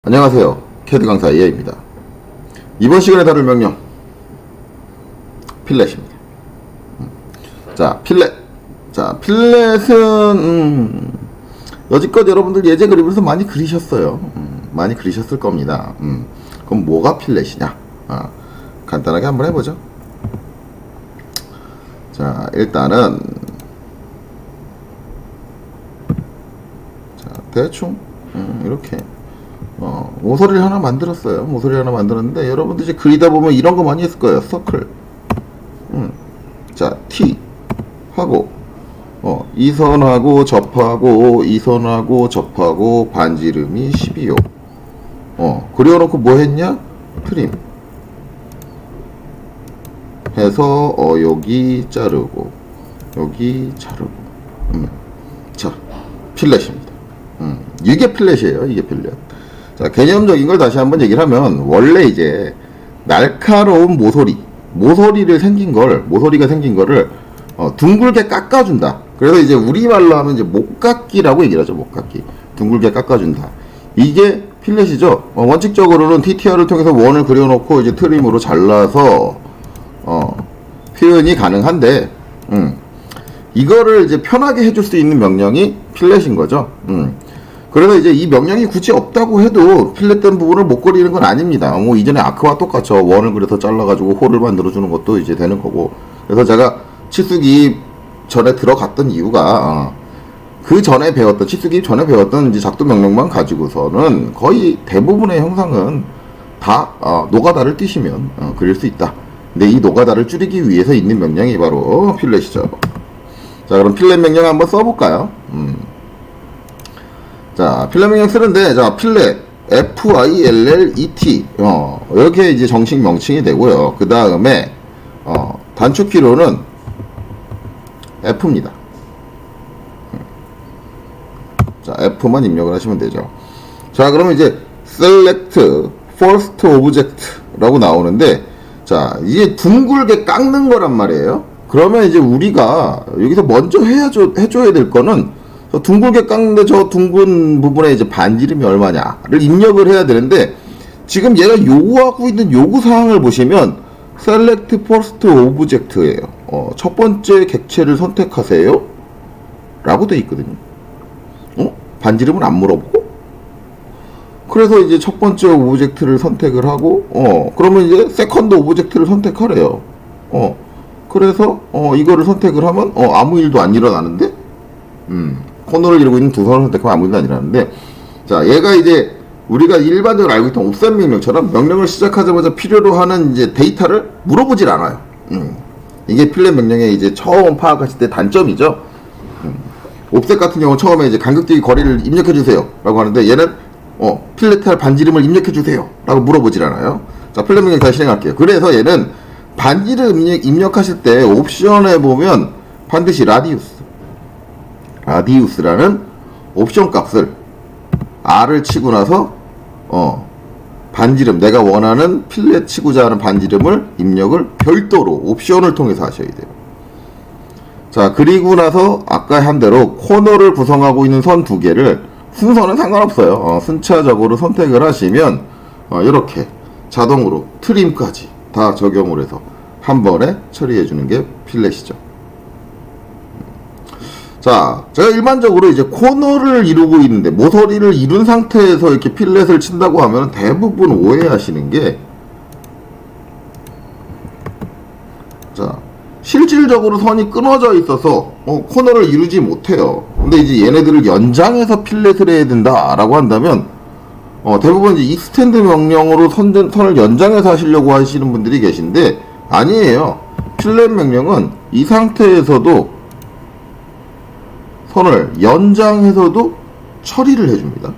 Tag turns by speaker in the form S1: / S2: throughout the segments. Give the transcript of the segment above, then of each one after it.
S1: 안녕하세요. 캐드 강사 이해입니다. 이번 시간에 다룰 명령 필렛입니다. 필렛은 여지껏 여러분들 예제 그리면서 많이 그리셨어요. 많이 그리셨을 겁니다. 그럼 뭐가 필렛이냐? 간단하게 한번 해보죠. 자, 일단은 대충 이렇게 모서리를 하나 만들었어요. 모서리 하나 만들었는데 여러분들 이제 그리다 보면 이런 거 많이 했을 거예요. 서클. 자, T 하고 이 선하고 접하고 이 선하고 접하고 반지름이 12요. 그려놓고 뭐 했냐? 트림 해서 여기 자르고 여기 자르고. 자, 필렛입니다. 이게 필렛이에요. 이게 필렛. 자, 개념적인 걸 다시 한번 얘기를 하면, 원래 이제 날카로운 모서리가 생긴 거를 둥글게 깎아준다. 그래서 이제 우리말로 하면 이제 목깎기라고 얘기를 하죠. 목깎기. 둥글게 깎아준다. 이게 필렛이죠. 원칙적으로는 TTR을 통해서 원을 그려놓고 이제 트림으로 잘라서 표현이 가능한데, 이거를 이제 편하게 해줄 수 있는 명령이 필렛인 거죠. 그래서 이제 이 명령이 굳이 없다고 해도 필렛된 부분을 못 그리는 건 아닙니다. 뭐 이전에 아크와 똑같죠. 원을 그려서 잘라가지고 홀을 만들어주는 것도 이제 되는 거고. 그래서 제가 치수기 전에 들어갔던 이유가 그 전에 배웠던 치수기 전에 배웠던 이제 작동 명령만 가지고서는 거의 대부분의 형상은 다 노가다를 띄시면 그릴 수 있다. 근데 이 노가다를 줄이기 위해서 있는 명령이 바로 필렛이죠. 자, 그럼 필렛 명령 한번 써볼까요? 자, 필렛 명령 쓰는데, 자, 필렛, FILLET, 이렇게 이제 정식 명칭이 되고요. 그 다음에, 단축키로는 F입니다. 자, F만 입력을 하시면 되죠. 자, 그러면 이제, select first object라고 나오는데, 자, 이게 둥글게 깎는 거란 말이에요. 그러면 이제 우리가 여기서 먼저 해줘야 될 거는, 둥글게 깎는데 저 둥근 부분에 이제 반지름이 얼마냐를 입력을 해야 되는데, 지금 얘가 요구하고 있는 요구사항을 보시면 select first object예요. 첫 번째 객체를 선택하세요 라고 돼 있거든요. 반지름은 안 물어보고, 그래서 이제 첫 번째 오브젝트를 선택을 하고, 그러면 이제 세컨드 오브젝트를 선택하래요. 그래서 이거를 선택을 하면 아무 일도 안 일어나는데, 코너를 이루고 있는 두 선을 선택하면 아무 일도 안 일어나는데, 자, 얘가 이제 우리가 일반적으로 알고 있던 옵셋 명령처럼 명령을 시작하자마자 필요로 하는 이제 데이터를 물어보질 않아요. 이게 필렛 명령의 이제 처음 파악하실 때 단점이죠. 옵셋 같은 경우는 처음에 이제 간격대기 거리를 입력해 주세요 라고 하는데, 얘는 필렛할 반지름을 입력해 주세요 라고 물어보질 않아요. 자, 필렛 명령 다시 실행할게요. 그래서 얘는 반지름 입력하실 때 옵션에 보면 반드시 라디우스라는 옵션 값을 R을 치고 나서 반지름, 내가 원하는 필렛 치고자 하는 반지름을 입력을 별도로 옵션을 통해서 하셔야 돼요. 자, 그리고 나서 아까 한 대로 코너를 구성하고 있는 선 두 개를, 순서는 상관없어요. 순차적으로 선택을 하시면 이렇게 자동으로 트림까지 다 적용을 해서 한 번에 처리해 주는 게 필렛이죠. 자, 제가 일반적으로 이제 코너를 이루고 있는데, 모서리를 이룬 상태에서 이렇게 필렛을 친다고 하면 대부분 오해하시는 게, 자, 실질적으로 선이 끊어져 있어서 코너를 이루지 못해요. 근데 이제 얘네들을 연장해서 필렛을 해야 된다라고 한다면, 대부분 이제 익스텐드 명령으로 선을 연장해서 하시려고 하시는 분들이 계신데, 아니에요. 필렛 명령은 이 상태에서도 선을 연장해서도 처리를 해줍니다.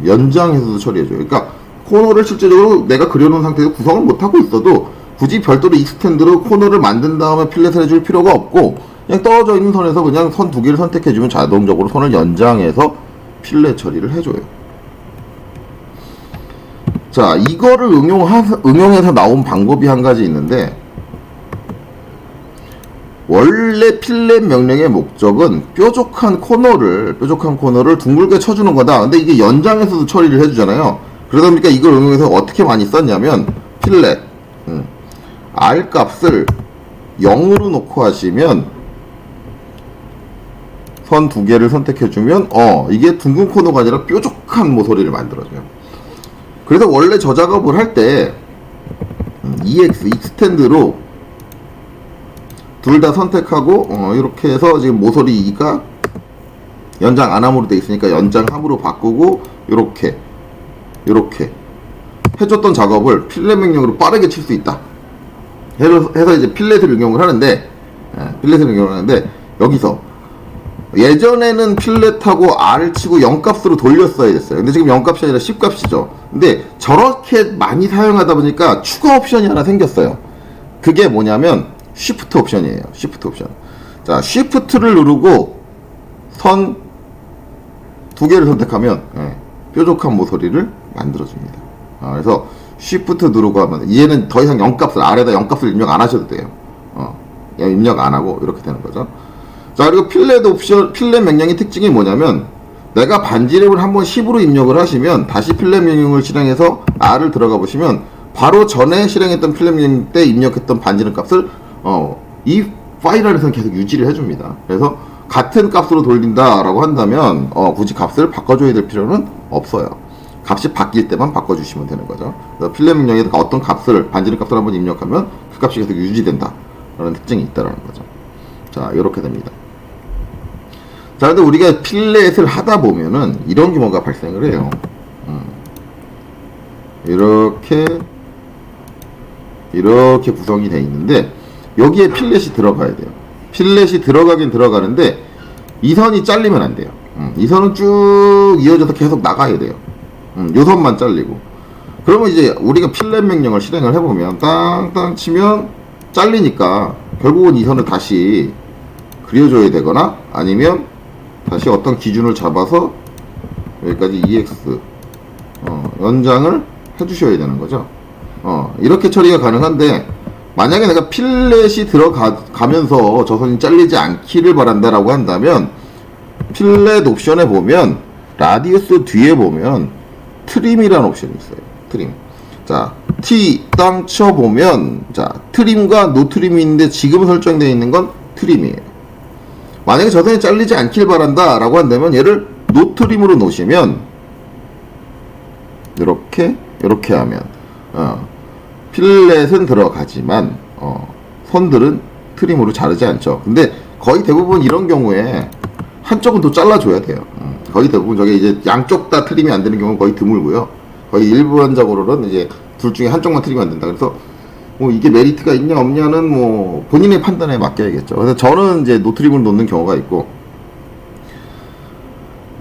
S1: 연장해서도 처리해줘요. 그러니까 코너를 실제적으로 내가 그려놓은 상태에서 구성을 못하고 있어도 굳이 별도로 익스텐드로 코너를 만든 다음에 필렛을 해줄 필요가 없고, 그냥 떨어져 있는 선에서 그냥 선 두 개를 선택해주면 자동적으로 선을 연장해서 필렛 처리를 해줘요. 자, 이거를 응용해서 나온 방법이 한 가지 있는데, 원래 필렛 명령의 목적은 뾰족한 코너를 둥글게 쳐주는 거다. 근데 이게 연장에서도 처리를 해주잖아요. 그러다 보니까 이걸 응용해서 어떻게 많이 썼냐면, 필렛, R 값을 0으로 놓고 하시면, 선 두 개를 선택해주면, 이게 둥근 코너가 아니라 뾰족한 모서리를 만들어줘요. 그래서 원래 저 작업을 할 때, EX, 익스텐드로 둘 다 선택하고 이렇게 해서 지금 모서리가 연장 안함으로 돼 있으니까 연장함으로 바꾸고 이렇게 해줬던 작업을 필렛 명령으로 빠르게 칠 수 있다 해서 이제 필렛을 응용을 하는데 여기서 예전에는 필렛하고 R을 치고 0값으로 돌렸어야 됐어요. 근데 지금 0값이 아니라 10값이죠. 근데 저렇게 많이 사용하다 보니까 추가 옵션이 하나 생겼어요. 그게 뭐냐면 쉬프트 옵션이에요. 쉬프트 옵션. 자, 쉬프트를 누르고 선 두 개를 선택하면 뾰족한 모서리를 만들어줍니다. 그래서 쉬프트 누르고 하면 얘는 더 이상 0값을 R에다 0값을 입력 안 하셔도 돼요. 입력 안 하고 이렇게 되는 거죠. 자, 그리고 필렛 명령의 특징이 뭐냐면 내가 반지름을 한번 10으로 입력을 하시면 다시 필렛 명령을 실행해서 R을 들어가 보시면 바로 전에 실행했던 필렛 명령 때 입력했던 반지름 값을 이 파일 안에서는 계속 유지를 해줍니다. 그래서 같은 값으로 돌린다라고 한다면 굳이 값을 바꿔줘야 될 필요는 없어요. 값이 바뀔 때만 바꿔주시면 되는 거죠. 그래서 필렛 명령에 어떤 값을 반지름 값을 한번 입력하면 그 값이 계속 유지된다 라는 특징이 있다는 거죠. 자, 이렇게 됩니다. 자, 근데 우리가 필렛을 하다 보면은 이런 경우가 발생을 해요. 이렇게 구성이 되어 있는데 여기에 필렛이 들어가야 돼요. 필렛이 들어가긴 들어가는데 이 선이 잘리면 안 돼요. 이 선은 쭉 이어져서 계속 나가야 돼요. 요 선만 잘리고. 그러면 이제 우리가 필렛 명령을 실행을 해보면 땅땅 치면 잘리니까 결국은 이 선을 다시 그려줘야 되거나 아니면 다시 어떤 기준을 잡아서 여기까지 EX 연장을 해주셔야 되는 거죠. 이렇게 처리가 가능한데 만약에 내가 필렛이 들어가면서 저 선이 잘리지 않기를 바란다라고 한다면 필렛 옵션에 보면 라디우스 뒤에 보면 트림이라는 옵션이 있어요. 트림. 자, T 땅 쳐보면 자, 트림과 노 트림이 있는데 지금 설정되어 있는 건 트림이에요. 만약에 저 선이 잘리지 않길 바란다 라고 한다면 얘를 노 트림으로 놓으시면 이렇게 하면 필렛은 들어가지만 선들은 트림으로 자르지 않죠. 근데 거의 대부분 이런 경우에 한쪽은 또 잘라줘야 돼요. 거의 대부분 저게 이제 양쪽 다 트림이 안 되는 경우는 거의 드물고요. 거의 일반적으로는 이제 둘 중에 한쪽만 트림이 안 된다. 그래서 뭐 이게 메리트가 있냐 없냐는 뭐 본인의 판단에 맡겨야겠죠. 그래서 저는 이제 노트림을 놓는 경우가 있고,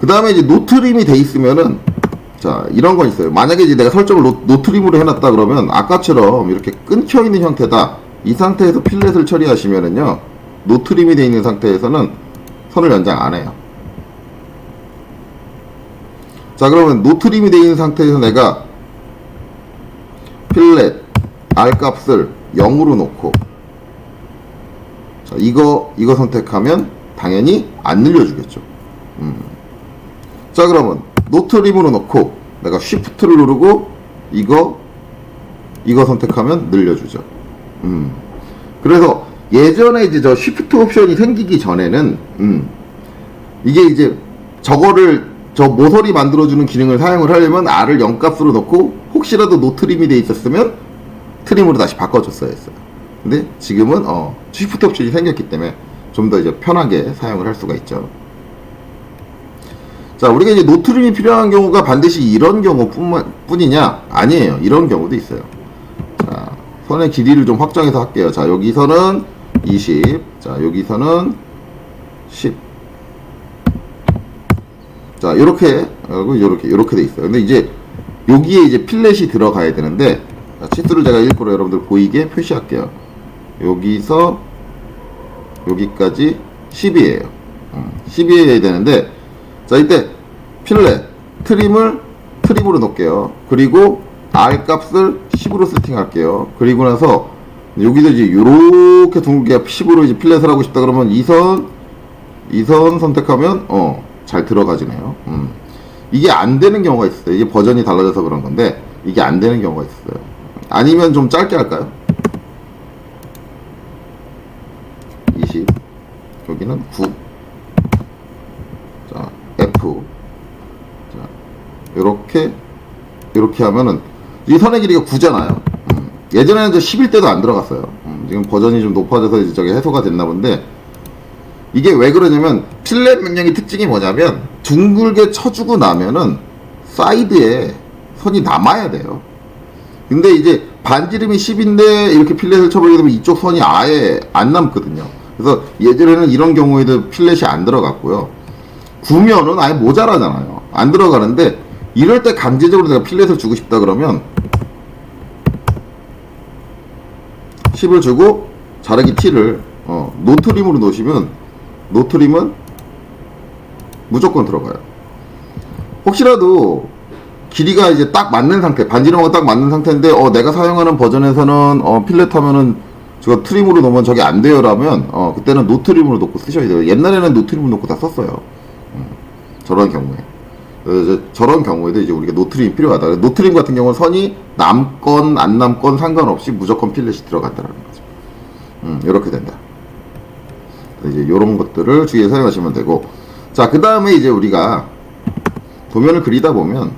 S1: 그 다음에 이제 노트림이 돼 있으면은 자, 이런 건 있어요. 만약에 이제 내가 설정을 노트림으로 해놨다 그러면 아까처럼 이렇게 끊겨 있는 형태다. 이 상태에서 필렛을 처리하시면은요, 노트림이 돼 있는 상태에서는 선을 연장 안 해요. 자, 그러면 노트림이 돼 있는 상태에서 내가 필렛 R 값을 0으로 놓고, 자, 이거 선택하면 당연히 안 늘려주겠죠. 자, 그러면 노트림으로 놓고 내가 쉬프트를 누르고 이거 선택하면 늘려주죠. 그래서 예전에 이제 저 쉬프트 옵션이 생기기 전에는 이게 이제 저 모서리 만들어주는 기능을 사용을 하려면 R을 0값으로 놓고 혹시라도 노트림이 돼 있었으면 트림으로 다시 바꿔줬어야 했어요. 근데 지금은 쉬프트 옵션이 생겼기 때문에 좀 더 이제 편하게 사용을 할 수가 있죠. 자, 우리가 이제 노트림이 필요한 경우가 반드시 이런 경우뿐이냐? 아니에요. 이런 경우도 있어요. 자, 선의 길이를 좀 확정해서 할게요. 자, 여기서는 20. 자, 여기서는 10. 자, 이렇게 돼 있어요. 근데 이제 여기에 이제 필렛이 들어가야 되는데, 자, 치수를 제가 일부러 여러분들 보이게 표시할게요. 여기서 여기까지 10이에요. 10이어야 되는데, 자, 이때 필렛 트림으로 놓을게요. 그리고 R 값을 10으로 세팅할게요. 그리고 나서 여기서 이제 요렇게 둥글게 10으로 이제 필렛을 하고 싶다 그러면 이 선 선택하면 잘 들어가지네요. 이게 안 되는 경우가 있어요. 이게 버전이 달라져서 그런 건데 이게 안 되는 경우가 있어요. 아니면 좀 짧게 할까요? 20 여기는 9. 자, F. 자, 요렇게 하면은 이 선의 길이가 9잖아요. 예전에는 저 11대도 안 들어갔어요. 지금 버전이 좀 높아져서 이제 저게 해소가 됐나 본데, 이게 왜 그러냐면 필렛 명령의 특징이 뭐냐면 둥글게 쳐주고 나면은 사이드에 선이 남아야 돼요. 근데 이제 반지름이 10인데 이렇게 필렛을 쳐버리게 되면 이쪽 선이 아예 안 남거든요. 그래서 예전에는 이런 경우에도 필렛이 안 들어갔고요. 9면은 아예 모자라잖아요. 안 들어가는데 이럴 때 강제적으로 내가 필렛을 주고 싶다 그러면 10을 주고 자르기 T를 노트림으로 놓으시면 노트림은 무조건 들어가요. 혹시라도 길이가 이제 딱 맞는 상태, 반지름하고 딱 맞는 상태인데 내가 사용하는 버전에서는 필렛 하면은 저거 트림으로 놓으면 저게 안 돼요라면 그때는 노트림으로 놓고 쓰셔야 돼요. 옛날에는 노트림으로 놓고 다 썼어요. 저런 경우에. 저런 경우에도 이제 우리가 노트림이 필요하다. 노트림 같은 경우는 선이 남건 안 남건 상관없이 무조건 필렛이 들어간다는 거죠. 이렇게 된다. 이제 이런 것들을 주의해 사용하시면 되고, 자, 그 다음에 이제 우리가 도면을 그리다 보면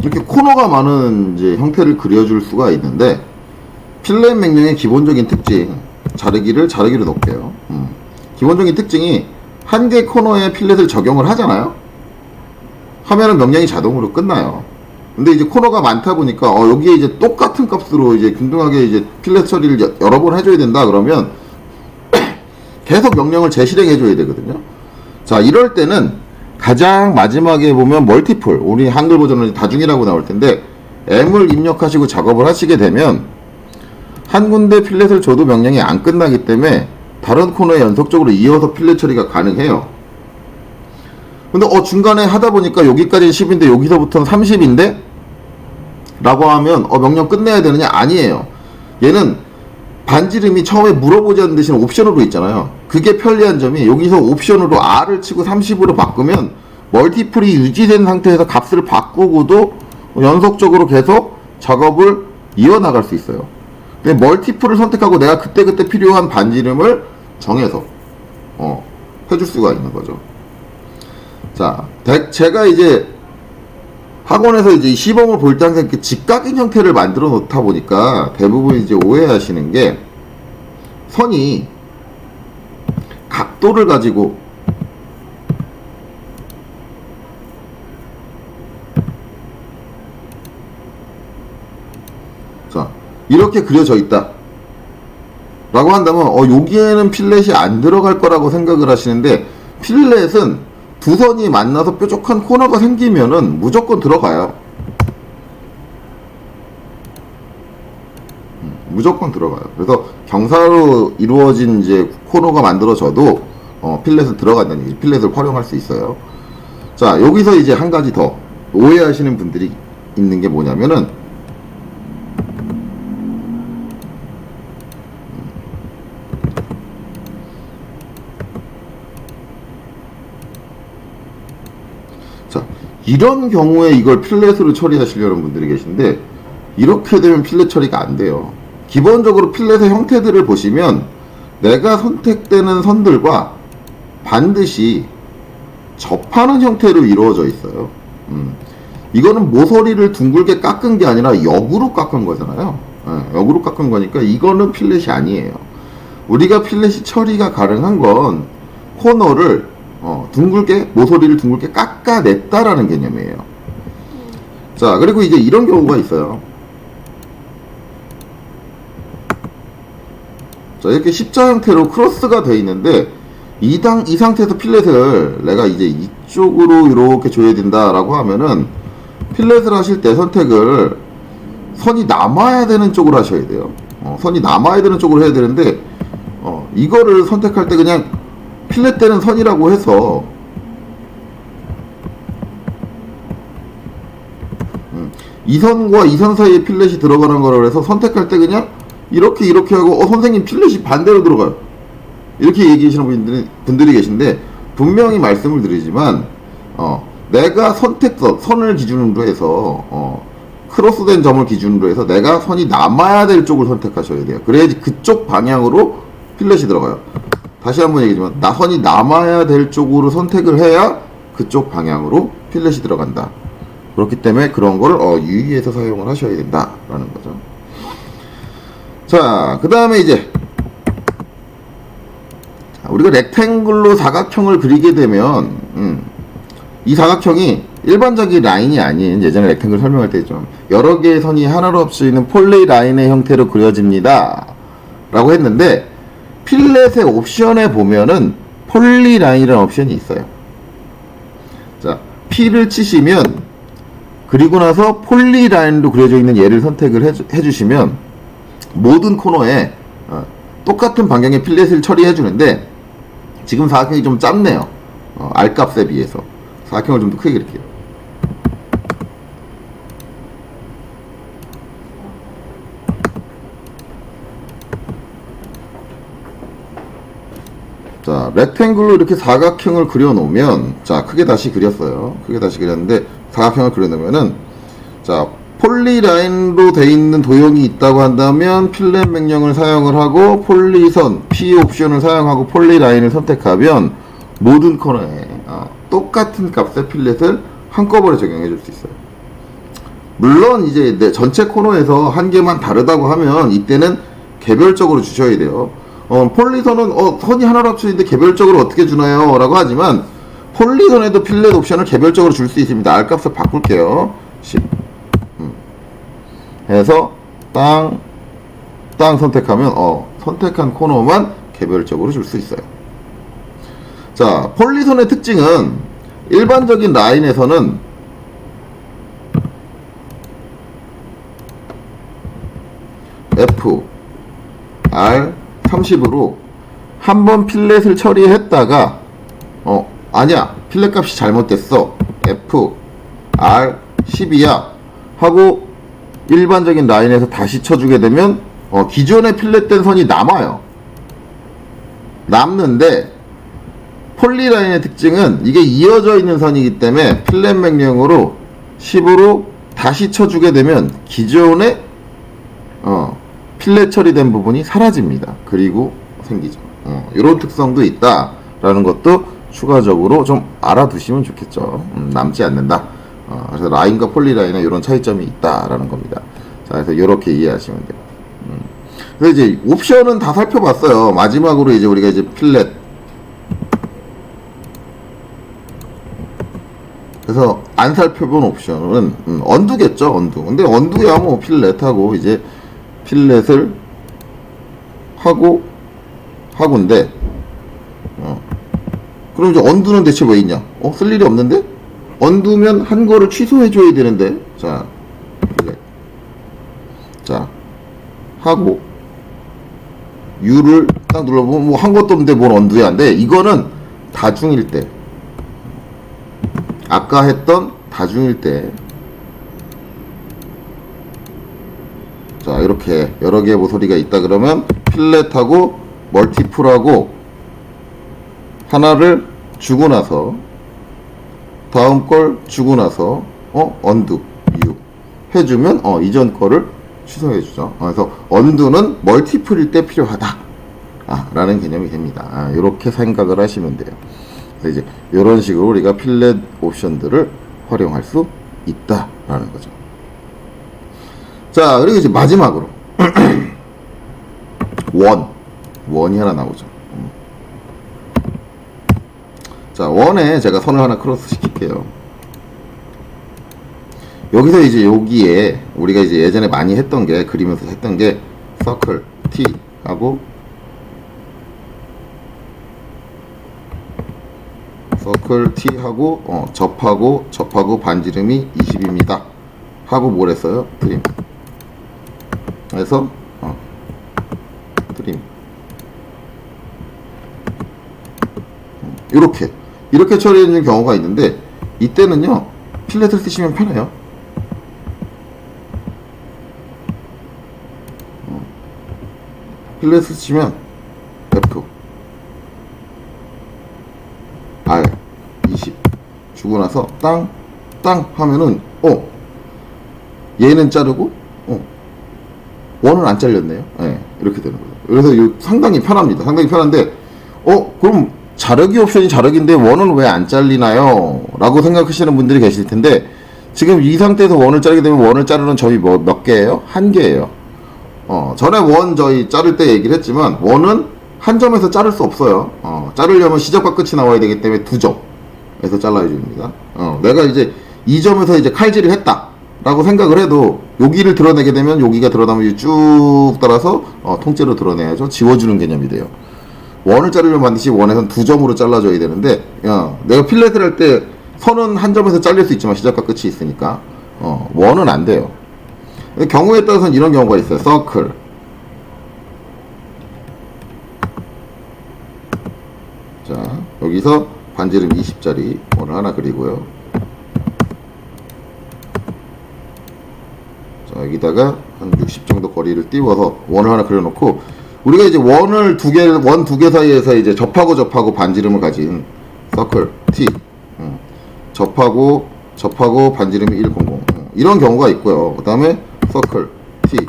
S1: 이렇게 코너가 많은 이제 형태를 그려줄 수가 있는데, 필렛 명령의 기본적인 특징, 자르기를 놓을게요. 기본적인 특징이 한 개 코너에 필렛을 적용을 하잖아요. 하면은 명령이 자동으로 끝나요. 근데 이제 코너가 많다 보니까 여기에 이제 똑같은 값으로 이제 균등하게 이제 필렛 처리를 여러 번 해줘야 된다 그러면 계속 명령을 재실행해줘야 되거든요. 자, 이럴 때는 가장 마지막에 보면 멀티플, 우리 한글 버전은 다중이라고 나올 텐데 M을 입력하시고 작업을 하시게 되면 한 군데 필렛을 줘도 명령이 안 끝나기 때문에 다른 코너에 연속적으로 이어서 필렛 처리가 가능해요. 근데 중간에 하다 보니까 여기까지는 10인데 여기서부터는 30인데? 라고 하면 명령 끝내야 되느냐? 아니에요. 얘는 반지름이 처음에 물어보지 않는 대신 옵션으로 있잖아요. 그게 편리한 점이 여기서 옵션으로 R을 치고 30으로 바꾸면 멀티플이 유지된 상태에서 값을 바꾸고도 연속적으로 계속 작업을 이어나갈 수 있어요. 근데 멀티플을 선택하고 내가 그때그때 필요한 반지름을 정해서 해줄 수가 있는 거죠. 자, 제가 이제 학원에서 이제 시범을 볼 때 항상 이렇게 직각인 형태를 만들어 놓다 보니까 대부분 이제 오해하시는 게 선이 각도를 가지고 자, 이렇게 그려져 있다 라고 한다면 여기에는 필렛이 안 들어갈 거라고 생각을 하시는데, 필렛은 두 선이 만나서 뾰족한 코너가 생기면은 무조건 들어가요. 무조건 들어가요. 그래서 경사로 이루어진 이제 코너가 만들어져도 필렛은 들어간다는 얘기, 필렛을 활용할 수 있어요. 자, 여기서 이제 한 가지 더 오해하시는 분들이 있는 게 뭐냐면은 자, 이런 경우에 이걸 필렛으로 처리하시려는 분들이 계신데 이렇게 되면 필렛 처리가 안 돼요. 기본적으로 필렛의 형태들을 보시면 내가 선택되는 선들과 반드시 접하는 형태로 이루어져 있어요. 이거는 모서리를 둥글게 깎은 게 아니라 역으로 깎은 거잖아요. 역으로 깎은 거니까 이거는 필렛이 아니에요. 우리가 필렛이 처리가 가능한 건 코너를 둥글게, 모서리를 둥글게 깎아냈다라는 개념이에요. 자, 그리고 이제 이런 경우가 있어요. 자, 이렇게 십자 형태로 크로스가 되어 있는데 이 상태에서 필렛을 내가 이제 이쪽으로 이렇게 줘야 된다라고 하면은 필렛을 하실 때 선택을 선이 남아야 되는 쪽으로 하셔야 돼요. 선이 남아야 되는 쪽으로 해야 되는데 이거를 선택할 때 그냥 필렛되는 선이라고 해서 이 선과 이 선 사이에 필렛이 들어가는 거라고 해서 선택할 때 그냥 이렇게 하고 선생님 필렛이 반대로 들어가요 이렇게 얘기하시는 분들이 계신데, 분명히 말씀을 드리지만 내가 선을 기준으로 해서 크로스된 점을 기준으로 해서 내가 선이 남아야 될 쪽을 선택하셔야 돼요. 그래야지 그쪽 방향으로 필렛이 들어가요. 다시 한번 얘기하지만 선이 남아야 될 쪽으로 선택을 해야 그쪽 방향으로 필렛이 들어간다. 그렇기 때문에 그런 걸 유의해서 사용을 하셔야 된다라는 거죠. 자, 그 다음에 이제 우리가 렉탱글로 사각형을 그리게 되면 이 사각형이 일반적인 라인이 아닌, 예전에 렉탱글 설명할 때 좀 여러 개의 선이 하나로 합쳐있는 폴리 라인의 형태로 그려집니다 라고 했는데, 필렛의 옵션에 보면은 폴리 라인이라는 옵션이 있어요. 자, P를 치시면, 그리고 나서 폴리 라인으로 그려져 있는 얘를 선택을 해주시면 모든 코너에 똑같은 방향의 필렛을 처리해 주는데, 지금 사각형이 좀 짧네요. R값에 비해서 사각형을 좀 더 크게 그릴게요. 자, 렉탱글로 이렇게 사각형을 그려 놓으면, 자, 크게 다시 그렸어요. 크게 다시 그렸는데 사각형을 그려 놓으면은, 자, 폴리라인으로 돼 있는 도형이 있다고 한다면 필렛 명령을 사용을 하고 폴리선 P 옵션을 사용하고 폴리라인을 선택하면 모든 코너에 똑같은 값의 필렛을 한꺼번에 적용해 줄 수 있어요. 물론 이제 내 전체 코너에서 한 개만 다르다고 하면 이때는 개별적으로 주셔야 돼요. 폴리선은 선이 하나로 합쳐있는데 개별적으로 어떻게 주나요? 라고 하지만 폴리선에도 필렛 옵션을 개별적으로 줄 수 있습니다. R값을 바꿀게요. 10 해서 땅 선택하면 선택한 코너만 개별적으로 줄 수 있어요. 자, 폴리선의 특징은 일반적인 라인에서는 F R 30으로 한번 필렛을 처리했다가 아니야, 필렛 값이 잘못됐어, F R 10이야 하고 일반적인 라인에서 다시 쳐주게 되면 기존에 필렛된 선이 남아요. 남는데 폴리라인의 특징은 이게 이어져 있는 선이기 때문에 필렛 명령으로 10으로 다시 쳐주게 되면 기존에 필렛 처리된 부분이 사라집니다. 그리고 생기죠. 이런 특성도 있다라는 것도 추가적으로 좀 알아두시면 좋겠죠. 남지 않는다. 그래서 라인과 폴리라인에 이런 차이점이 있다라는 겁니다. 자, 그래서 이렇게 이해하시면 돼요. 그래서 이제 옵션은 다 살펴봤어요. 마지막으로 이제 우리가 이제 필렛. 그래서 안 살펴본 옵션은 언두겠죠. 언두. 근데 언두야 뭐 필렛하고 이제 필렛을 하고인데 그럼 이제 언두는 대체 왜 있냐? 쓸 일이 없는데? 언두면 한 거를 취소해줘야 되는데. 자, 필렛. 자, 하고 U를 딱 눌러보면 뭐 한 것도 없는데 뭘 언두해야 한대. 이거는 다중일 때, 아까 했던 다중일 때, 자, 이렇게 여러 개의 모서리가 있다 그러면 필렛하고 멀티플하고 하나를 주고 나서 다음 걸 주고 나서 언두 U 해주면 이전 거를 취소해 주죠. 그래서 언두는 멀티플일 때 필요하다 라는 개념이 됩니다. 이렇게 생각을 하시면 돼요. 그래서 이제 이런 식으로 우리가 필렛 옵션들을 활용할 수 있다라는 거죠. 자, 그리고 이제 마지막으로 원이 하나 나오죠. 자, 원에 제가 선을 하나 크로스 시킬게요. 여기서 이제 여기에 우리가 이제 예전에 많이 했던 게, 그리면서 했던 게 서클 T 하고 서클 T 하고 접하고 반지름이 20입니다 하고 뭘 했어요? 트림. 그래서 트림 이렇게 처리해주는 경우가 있는데, 이때는요 필렛을 쓰시면 편해요. 필렛을 쓰시면 F R 20 주고 나서 땅 하면은 얘는 자르고 원은 안 잘렸네요. 이렇게 되는 거죠. 그래서 상당히 편합니다. 상당히 편한데 그럼 자르기 옵션이 자르기인데 원은 왜 안 잘리나요? 라고 생각하시는 분들이 계실 텐데, 지금 이 상태에서 원을 자르게 되면 원을 자르는 점이 몇 개예요? 한 개예요. 전에 원 저희 자를 때 얘기를 했지만, 원은 한 점에서 자를 수 없어요. 자르려면 시작과 끝이 나와야 되기 때문에 2점에서 잘라야 됩니다. 내가 이제 이 점에서 이제 칼질을 했다 라고 생각을 해도, 여기를 드러내게 되면 여기가 드러나면 쭉 따라서 통째로 드러내야죠. 지워주는 개념이 돼요. 원을 자르려면 반드시 원에선 2점으로 잘라줘야 되는데, 내가 필렛을 할 때 선은 한 점에서 잘릴 수 있지만 시작과 끝이 있으니까 원은 안 돼요. 경우에 따라서는 이런 경우가 있어요. 서클. 자, 여기서 반지름 20짜리 원을 하나 그리고요. 자, 여기다가 한 60 정도 거리를 띄워서 원을 하나 그려놓고, 우리가 이제 원을 원 두 개 사이에서 이제 접하고 반지름을 가진 서클 T, 접하고 반지름이 100, 이런 경우가 있고요. 그 다음에 서클 T,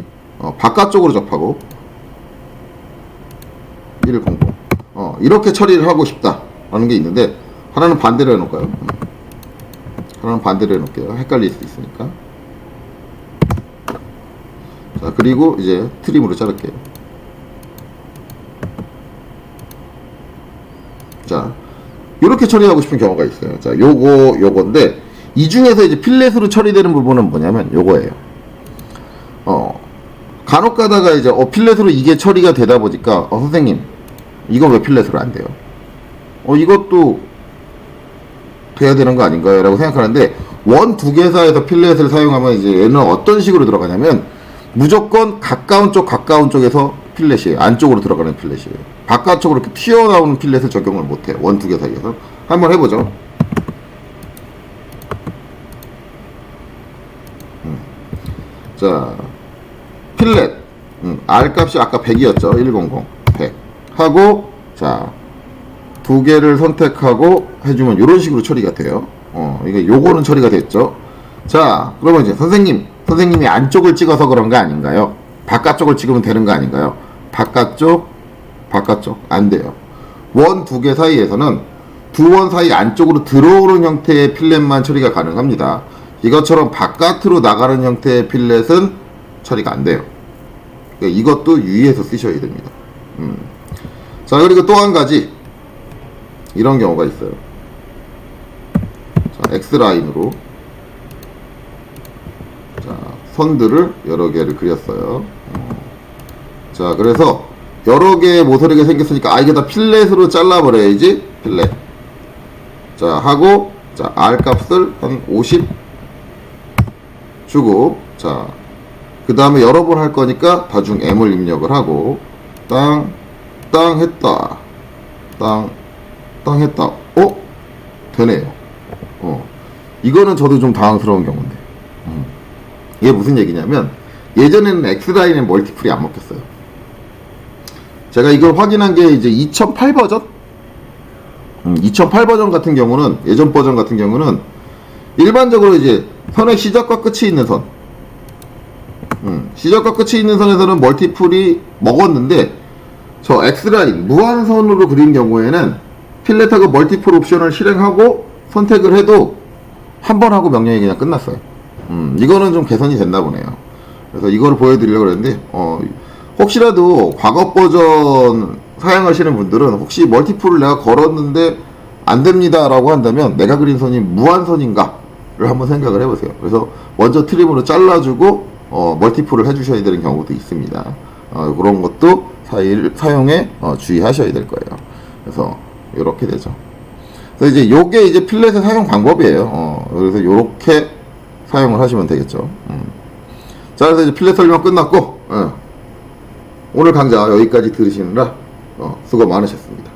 S1: 바깥쪽으로 접하고 100, 이렇게 처리를 하고 싶다라는 게 있는데, 하나는 반대로 해놓을까요? 하나는 반대로 해놓을게요. 헷갈릴 수 있으니까. 자, 그리고 이제 트림으로 자를게요. 자, 이렇게 처리하고 싶은 경우가 있어요. 자, 요건데, 이 중에서 이제 필렛으로 처리되는 부분은 뭐냐면 요거예요. 간혹 가다가 이제 필렛으로 이게 처리가 되다 보니까 선생님 이거 왜 필렛으로 안 돼요? 이것도 돼야 되는 거 아닌가요? 라고 생각하는데, 원 두 개사에서 필렛을 사용하면 이제 얘는 어떤 식으로 들어가냐면, 무조건 가까운 쪽에서 필렛이에요. 안쪽으로 들어가는 필렛이에요. 바깥쪽으로 이렇게 튀어나오는 필렛을 적용을 못해요. 원 두 개 사이에서. 한번 해보죠. 자, 필렛 R 값이 아까 100이었죠. 100 100 하고, 자, 두 개를 선택하고 해주면 이런 식으로 처리가 돼요. 이게 요거는 처리가 됐죠. 자, 그러면 이제 선생님이 안쪽을 찍어서 그런 거 아닌가요? 바깥쪽을 찍으면 되는 거 아닌가요? 바깥쪽 안 돼요. 원 두 개 사이에서는 두 원 사이 안쪽으로 들어오는 형태의 필렛만 처리가 가능합니다. 이것처럼 바깥으로 나가는 형태의 필렛은 처리가 안 돼요. 그러니까 이것도 유의해서 쓰셔야 됩니다. 자, 그리고 또 한 가지 이런 경우가 있어요. 자, X라인으로 자, 선들을 여러 개를 그렸어요. 자, 그래서 여러 개의 모서리가 생겼으니까 이게 다 필렛으로 잘라버려야지. 필렛. 자, 하고, 자, R 값을 한 50 주고, 자, 그 다음에 여러 번 할 거니까 다중 M을 입력을 하고, 땅 했다. 땅 했다. 되네요. 이거는 저도 좀 당황스러운 경우인데. 이게 무슨 얘기냐면, 예전에는 X라인에 멀티플이 안 먹혔어요. 제가 이걸 확인한 게 이제 2008 버전? 2008 버전 같은 경우는, 예전 버전 같은 경우는, 일반적으로 이제 선의 시작과 끝이 있는 선. 시작과 끝이 있는 선에서는 멀티플이 먹었는데, 저 X라인, 무한선으로 그린 경우에는 필렛하고 멀티플 옵션을 실행하고 선택을 해도 한 번 하고 명령이 그냥 끝났어요. 이거는 좀 개선이 됐나 보네요. 그래서 이거를 보여드리려고 그랬는데, 혹시라도 과거 버전 사용하시는 분들은 혹시 멀티플을 내가 걸었는데 안 됩니다 라고 한다면, 내가 그린 선이 무한선인가 를 한번 생각을 해보세요. 그래서 먼저 트림으로 잘라주고 멀티플을 해주셔야 되는 경우도 있습니다. 그런 것도 사용에 주의하셔야 될 거예요. 그래서 이렇게 되죠. 그래서 이제 요게 이제 필렛의 사용 방법이에요. 그래서 이렇게 사용을 하시면 되겠죠. 자, 그래서 이제 필렛 설명 끝났고, 오늘 강좌 여기까지 들으시느라 수고 많으셨습니다.